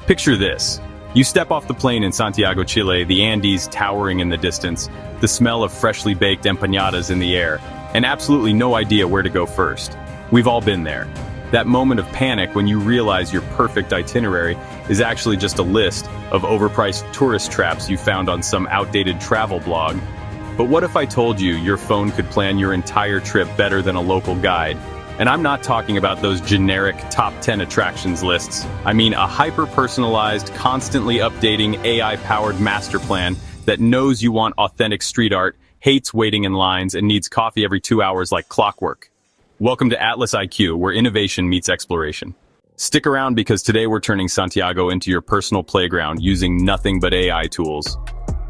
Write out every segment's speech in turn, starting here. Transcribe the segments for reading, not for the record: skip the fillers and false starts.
Picture this. You step off the plane in Santiago, Chile, the Andes towering in the distance, the smell of freshly baked empanadas in the air, and absolutely no idea where to go first. We've all been there. That moment of panic when you realize your perfect itinerary is actually just a list of overpriced tourist traps you found on some outdated travel blog. But what if I told you your phone could plan your entire trip better than a local guide? And I'm not talking about those generic top 10 attractions lists. I mean a hyper-personalized, constantly updating AI-powered master plan that knows you want authentic street art, hates waiting in lines, and needs coffee every 2 hours like clockwork. Welcome to Atlas IQ, where innovation meets exploration. Stick around because today we're turning Santiago into your personal playground using nothing but AI tools.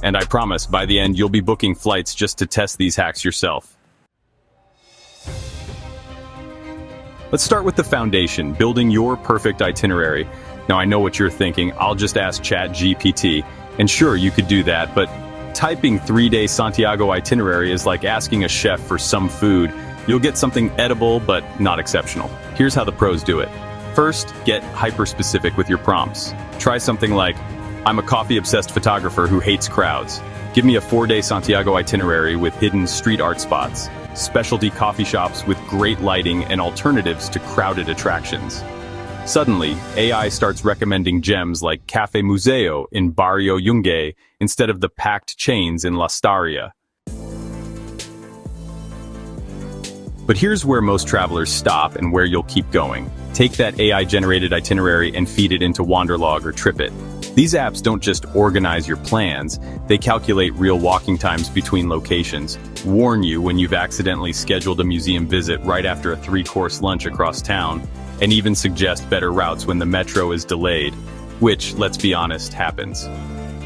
And I promise, by the end, you'll be booking flights just to test these hacks yourself. Let's start with the foundation, building your perfect itinerary. Now I know what you're thinking, I'll just ask ChatGPT. And sure, you could do that, but typing 3-day Santiago itinerary is like asking a chef for some food. You'll get something edible, but not exceptional. Here's how the pros do it. First, get hyper-specific with your prompts. Try something like, I'm a coffee-obsessed photographer who hates crowds. Give me a 4-day Santiago itinerary with hidden street art spots, specialty coffee shops with great lighting, and alternatives to crowded attractions. Suddenly, AI starts recommending gems like Cafe Museo in Barrio Yungay instead of the packed chains in La Staria. But here's where most travelers stop and where you'll keep going. Take that AI-generated itinerary and feed it into Wanderlog or TripIt. These apps don't just organize your plans, they calculate real walking times between locations, warn you when you've accidentally scheduled a museum visit right after a 3-course lunch across town, and even suggest better routes when the metro is delayed, which, let's be honest, happens.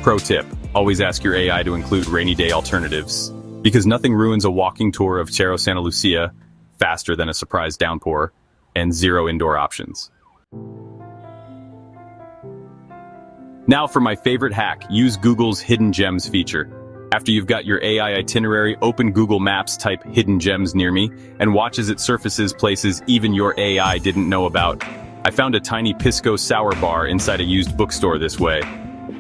Pro tip, always ask your AI to include rainy day alternatives, because nothing ruins a walking tour of Cerro Santa Lucia faster than a surprise downpour and 0 indoor options. Now for my favorite hack, use Google's Hidden Gems feature. After you've got your AI itinerary, open Google Maps, type Hidden Gems near me, and watch as it surfaces places even your AI didn't know about. I found a tiny pisco sour bar inside a used bookstore this way.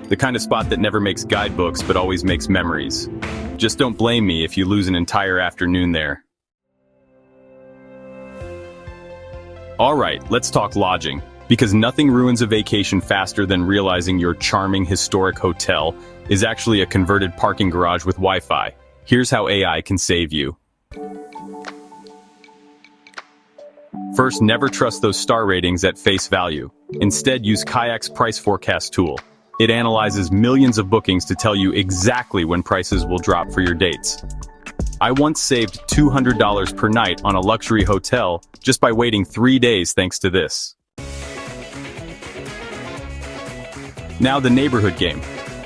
The kind of spot that never makes guidebooks but always makes memories. Just don't blame me if you lose an entire afternoon there. Alright, let's talk lodging. Because nothing ruins a vacation faster than realizing your charming historic hotel is actually a converted parking garage with Wi-Fi. Here's how AI can save you. First, never trust those star ratings at face value. Instead, use Kayak's price forecast tool. It analyzes millions of bookings to tell you exactly when prices will drop for your dates. I once saved $200 per night on a luxury hotel just by waiting 3 days thanks to this. Now the neighborhood game.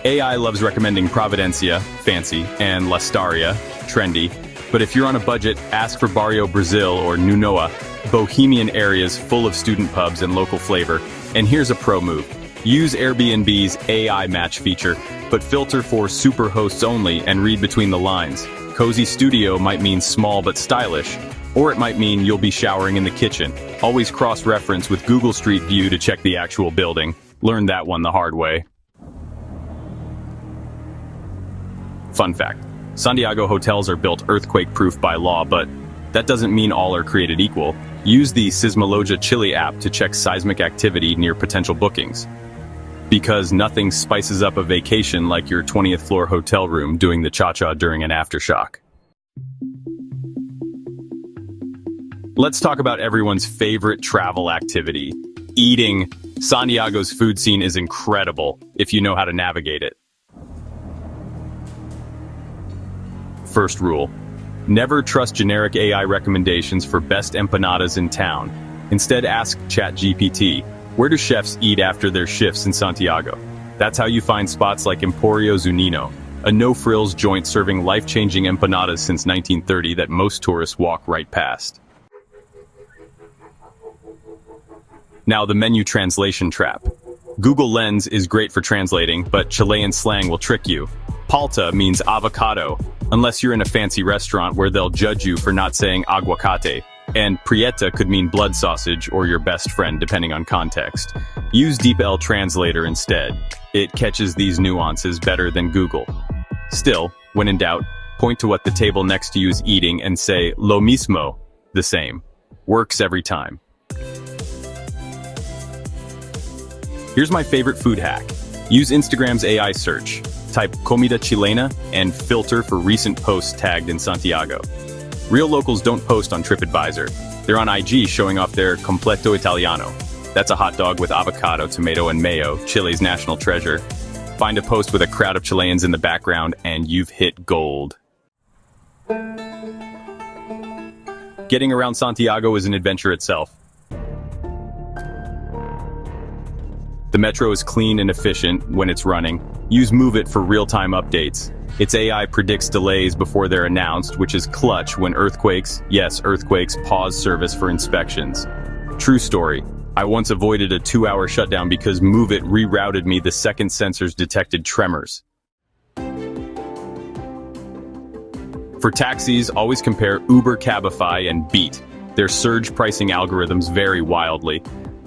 AI loves recommending Providencia, fancy, and La Staria, trendy. But if you're on a budget, ask for Barrio Brazil or Ñuñoa, bohemian areas full of student pubs and local flavor. And here's a pro move. Use Airbnb's AI match feature, but filter for super hosts only and read between the lines. Cozy studio might mean small but stylish, or it might mean you'll be showering in the kitchen. Always cross-reference with Google Street View to check the actual building. Learned that one the hard way. Fun fact, Santiago hotels are built earthquake-proof by law, but that doesn't mean all are created equal. Use the Sismologia Chile app to check seismic activity near potential bookings. Because nothing spices up a vacation like your 20th floor hotel room doing the cha-cha during an aftershock. Let's talk about everyone's favorite travel activity, eating. Santiago's food scene is incredible if you know how to navigate it. First rule, never trust generic AI recommendations for best empanadas in town. Instead, ask ChatGPT, where do chefs eat after their shifts in Santiago? That's how you find spots like Emporio Zunino, a no-frills joint serving life-changing empanadas since 1930 that most tourists walk right past. Now the menu translation trap. Google Lens is great for translating, but Chilean slang will trick you. Palta means avocado, unless you're in a fancy restaurant where they'll judge you for not saying aguacate. And prieta could mean blood sausage or your best friend, depending on context. Use DeepL Translator instead. It catches these nuances better than Google. Still, when in doubt, point to what the table next to you is eating and say, lo mismo, the same. Works every time. Here's my favorite food hack. Use Instagram's AI search. Type comida chilena and filter for recent posts tagged in Santiago. Real locals don't post on TripAdvisor. They're on IG showing off their completo italiano. That's a hot dog with avocado, tomato, and mayo, Chile's national treasure. Find a post with a crowd of Chileans in the background and you've hit gold. Getting around Santiago is an adventure itself. The metro is clean and efficient when it's running. Use Moovit for real-time updates. Its AI predicts delays before they're announced, which is clutch when earthquakes, yes, earthquakes, pause service for inspections. True story. I once avoided a 2-hour shutdown because Moovit rerouted me the second sensors detected tremors. For taxis, always compare Uber, Cabify, and Beat. Their surge pricing algorithms vary wildly.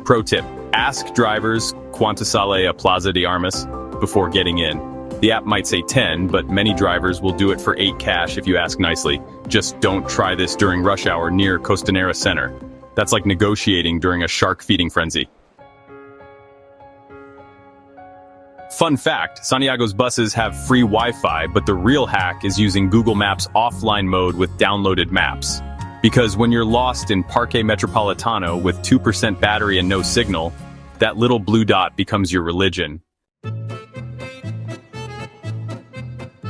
Pro tip, ask drivers quanto sale a Plaza de Armas before getting in. The app might say 10, but many drivers will do it for 8 cash if you ask nicely. Just don't try this during rush hour near Costanera Center. That's like negotiating during a shark feeding frenzy. Fun fact, Santiago's buses have free Wi-Fi, but the real hack is using Google Maps offline mode with downloaded maps. Because when you're lost in Parque Metropolitano with 2% battery and no signal, that little blue dot becomes your religion.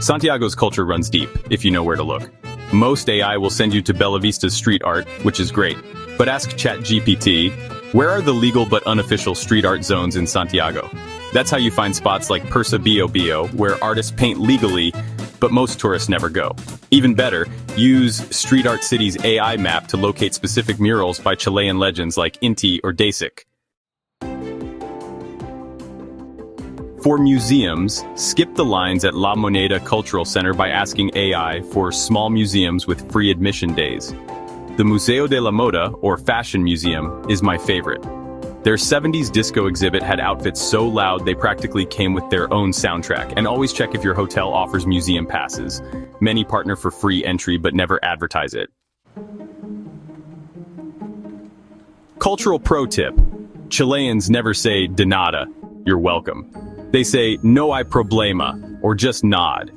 Santiago's culture runs deep, if you know where to look. Most AI will send you to Bella Vista's street art, which is great. But ask ChatGPT, where are the legal but unofficial street art zones in Santiago? That's how you find spots like Persa Bio Bio, where artists paint legally, but most tourists never go. Even better, use Street Art City's AI map to locate specific murals by Chilean legends like Inti or Dasik. For museums, skip the lines at La Moneda Cultural Center by asking AI for small museums with free admission days. The Museo de la Moda, or Fashion Museum, is my favorite. Their 70s disco exhibit had outfits so loud they practically came with their own soundtrack, and always check if your hotel offers museum passes. Many partner for free entry but never advertise it. Cultural pro tip. Chileans never say de nada, you're welcome. They say no hay problema, or just nod.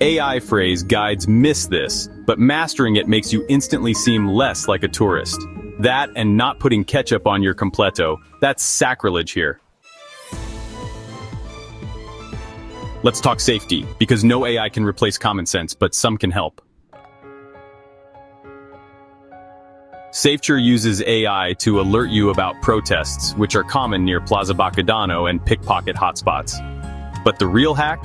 AI phrase guides miss this, but mastering it makes you instantly seem less like a tourist. That and not putting ketchup on your completo, that's sacrilege here. Let's talk safety, because no AI can replace common sense, but some can help. Safeture uses AI to alert you about protests, which are common near Plaza Baquedano and pickpocket hotspots. But the real hack?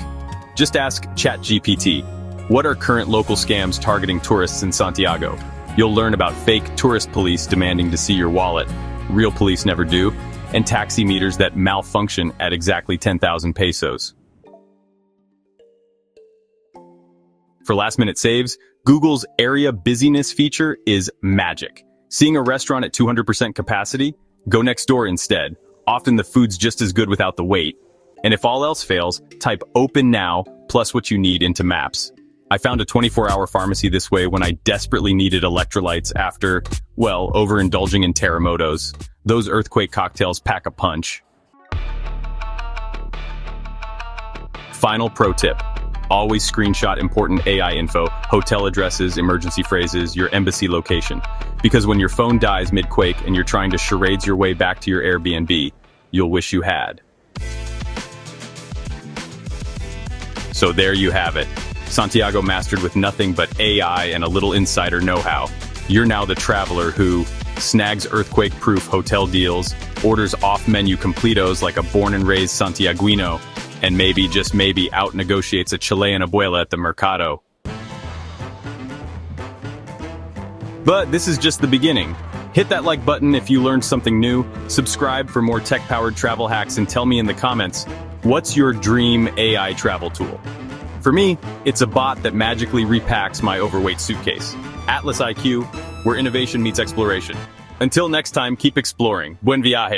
Just ask ChatGPT. What are current local scams targeting tourists in Santiago? You'll learn about fake tourist police demanding to see your wallet, real police never do, and taxi meters that malfunction at exactly 10,000 pesos. For last-minute saves, Google's area busyness feature is magic. Seeing a restaurant at 200% capacity? Go next door instead. Often the food's just as good without the wait. And if all else fails, type open now plus what you need into Maps. I found a 24-hour pharmacy this way when I desperately needed electrolytes after, well, overindulging in terremotos. Those earthquake cocktails pack a punch. Final pro tip. Always screenshot important AI info, hotel addresses, emergency phrases, your embassy location. Because when your phone dies mid-quake and you're trying to charades your way back to your Airbnb, you'll wish you had. So there you have it. Santiago mastered with nothing but AI and a little insider know-how. You're now the traveler who snags earthquake-proof hotel deals, orders off-menu completos like a born-and-raised Santiaguino, and maybe, just maybe, out-negotiates a Chilean abuela at the mercado. But this is just the beginning. Hit that like button if you learned something new, subscribe for more tech-powered travel hacks, and tell me in the comments, what's your dream AI travel tool? For me, it's a bot that magically repacks my overweight suitcase. Atlas IQ, where innovation meets exploration. Until next time, keep exploring. Buen viaje.